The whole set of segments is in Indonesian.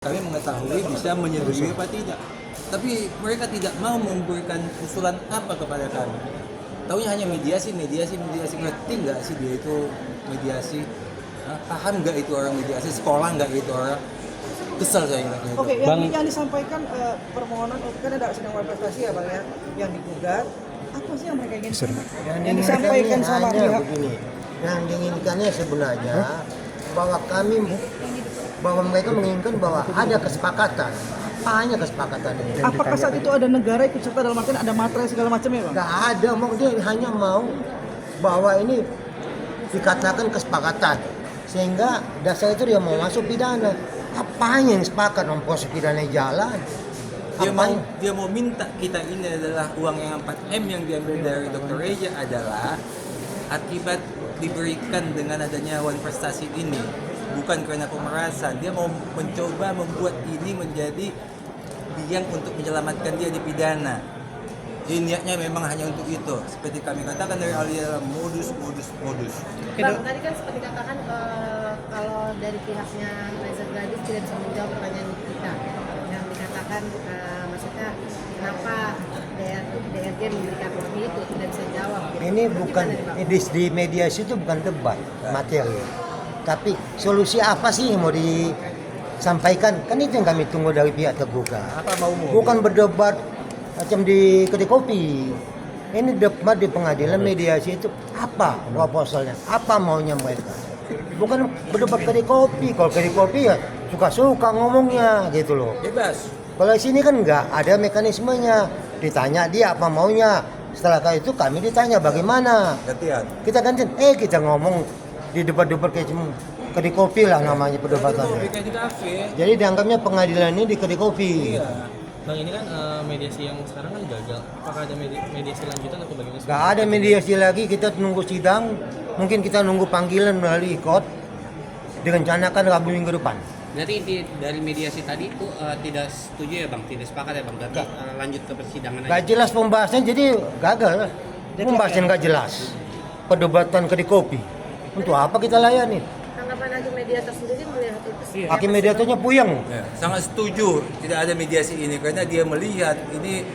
Kami mengetahui bisa menyetujui apa tidak, tapi mereka tidak mau memberikan usulan apa kepada kami. Taunya hanya mediasi. Ngerti nggak sih dia itu mediasi? Paham nggak itu orang mediasi? Sekolah nggak itu orang? Kesel saya ngeliatnya itu. Oke, yang disampaikan permohonan kan ada sidang prestasi ya Bang ya, yang digugat. Apa sih yang mereka inginkan? Yang disampaikan sama pihak begini. Yang diinginkannya sebenarnya bahwa mereka menginginkan bahwa ada kesepakatan. Apa hanya kesepakatan ini? Apakah saat itu ada negara ikut serta dalam artian ada materai segala macam ya Bang? Nggak ada, dia hanya mau bahwa ini dikatakan kesepakatan. Sehingga dasar itu dia mau masuk pidana. Apanya yang sepakat proses pidana jalan? Dia mau minta kita ini adalah uang yang 4M yang diambil dari Dr. Reja adalah akibat diberikan dengan adanya wan prestasi ini, bukan karena pemerasan. Dia mau mencoba membuat ini menjadi biang untuk menyelamatkan dia di pidana. Jadi niatnya memang hanya untuk itu. Seperti kami katakan dari awal dalam modus. Bang, tadi kan seperti katakan kalau dari pihaknya Reza Gadis tidak bisa menjawab pertanyaan kita. Yang dikatakan maksudnya kenapa DRG memberikan opini itu tidak bisa jawab. Gitu. Ini bukan di mediasi itu bukan debat materi. Tapi solusi apa sih yang mau disampaikan? Kan itu yang kami tunggu dari pihak tergugat. Apa maumu? Bukan berdebat macam di kedai kopi. Ini debat di pengadilan mediasi itu apa proposalnya? Apa maunya mereka? Bukan berdebat kedai kopi. Kalau kedai kopi ya suka-suka ngomongnya gitu loh. Bebas. Kalau di sini kan enggak ada mekanismenya. Ditanya dia apa maunya. Setelah itu kami ditanya bagaimana. Gantian. Kita gantian. Kita ngomong di debat-debat kayak kedai kopi lah namanya perdebatannya. Kayak di kafe. Jadi dianggapnya pengadilan ini di kedai kopi. Iya. Bang, ini kan mediasi yang sekarang kan gagal. Apakah ada mediasi lanjutan atau bagaimana? Gak ada mediasi lagi, kita nunggu sidang. Mungkin kita nunggu panggilan melalui ikot. Direncanakan Rabu minggu depan. Berarti inti dari mediasi tadi itu tidak setuju ya Bang? Tidak sepakat ya Bang? Berarti lanjut ke persidangan aja? Gak jelas pembahasan jadi gagal. Pembahasan gak jelas. Perdebatan kedai kopi. Untuk apa kita layani? Tanggapan hakim mediator sendiri melihat itu sih. Hakim mediatornya puyeng. Ya, sangat setuju tidak ada mediasi ini karena dia melihat ini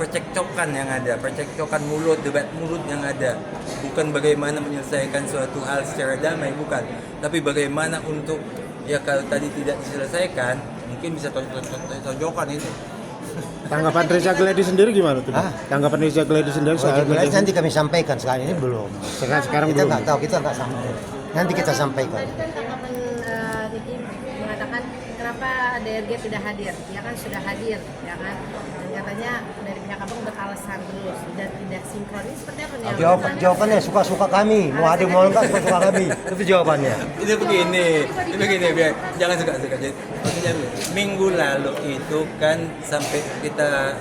percekcokan yang ada, percekcokan mulut, debat mulut yang ada. Bukan bagaimana menyelesaikan suatu hal secara damai, bukan. Tapi bagaimana untuk ya kalau tadi tidak diselesaikan, mungkin bisa tonjokan itu. Tanggapan Reza Gledi sendiri gimana tuh? Tanggapan Reza Gledi sendiri soal mediasi? Nanti kami sampaikan, sekarang ini belum. Sekarang Kita belum. nggak tahu, kita nggak sampai. Nanti kita sampaikan. Tadi kan tanggapan Niki mengatakan kenapa DRG tidak hadir? Ya kan sudah hadir, ya kan? Dan katanya dari pihak abang beralasan terus dan tidak sinkron. Ini seperti apa nih? Jawabannya suka-suka kami. Mau ada mau enggak suka-suka kami. Itu jawabannya. Itu begini, biar jangan suka-suka. Maksudnya minggu lalu itu kan sampai kita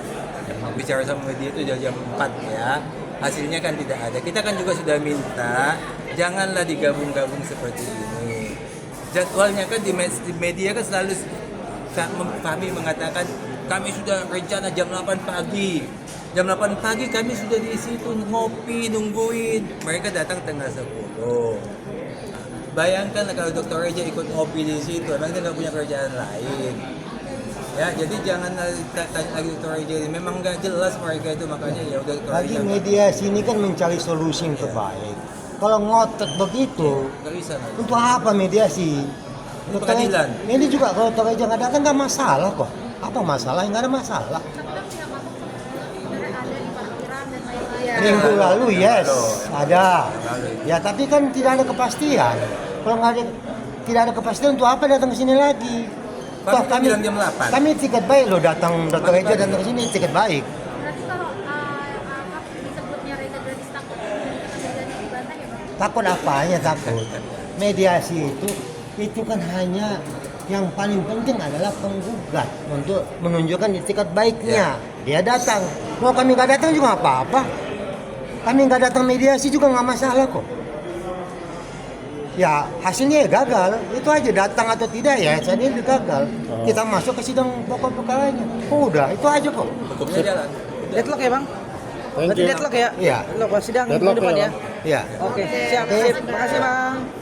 bicara sama media itu jam 4 ya. Hasilnya kan tidak ada. Kita kan juga sudah minta janganlah digabung-gabung seperti ini. Jadwalnya kan di media kan selalu kami mengatakan kami sudah rencana jam 8 pagi. Jam 8 pagi kami sudah di situ ngopi, nungguin. Mereka datang tengah 10. Bayangkan kalau Dr. Reja ikut ngopi di situ, emang dia nggak punya kerjaan lain. Ya, jadi jangan tanya lagi Dr. Reja ini. Memang nggak jelas mereka itu, makanya ya udah Dr. Lagi Reja. mediasi ini kan mencari solusi yang terbaik. Kalau ngotot begitu, Nggak bisa. untuk apa mediasi? Untuk keadilan. Ini juga kalau Dr. Reja nggak datang nggak masalah kok. Apa masalah? Nggak ada masalah. Minggu lalu yes, ada. Ya tapi kan tidak ada kepastian. Kalau nggak ada, tidak ada kepastian untuk apa datang ke sini lagi? Toh Kami bilang jam 8. Kami tiket baik loh datang Dr. Reja datang ke sini tiket baik. Berarti kalau disebutnya Reza Gadis takut terjadi dibantah ya Bang? Takut apanya takut? Mediasi itu kan hanya yang paling penting adalah penggugat untuk menunjukkan itikat baiknya. Dia datang. Mau kami nggak datang juga nggak apa-apa. Kami nggak datang mediasi juga nggak masalah kok. Ya hasilnya ya gagal. Itu aja datang atau tidak ya. Jadi gagal. Kita masuk ke sidang pokok perkaranya. Udah itu aja kok. Hukumnya jalan. deadlock ya Bang? Berarti deadlock ya? Iya. Deadlock sidang Deadlock minggu depan ya, ya? Bang. Iya. Oke, siap. Terima kasih Bang.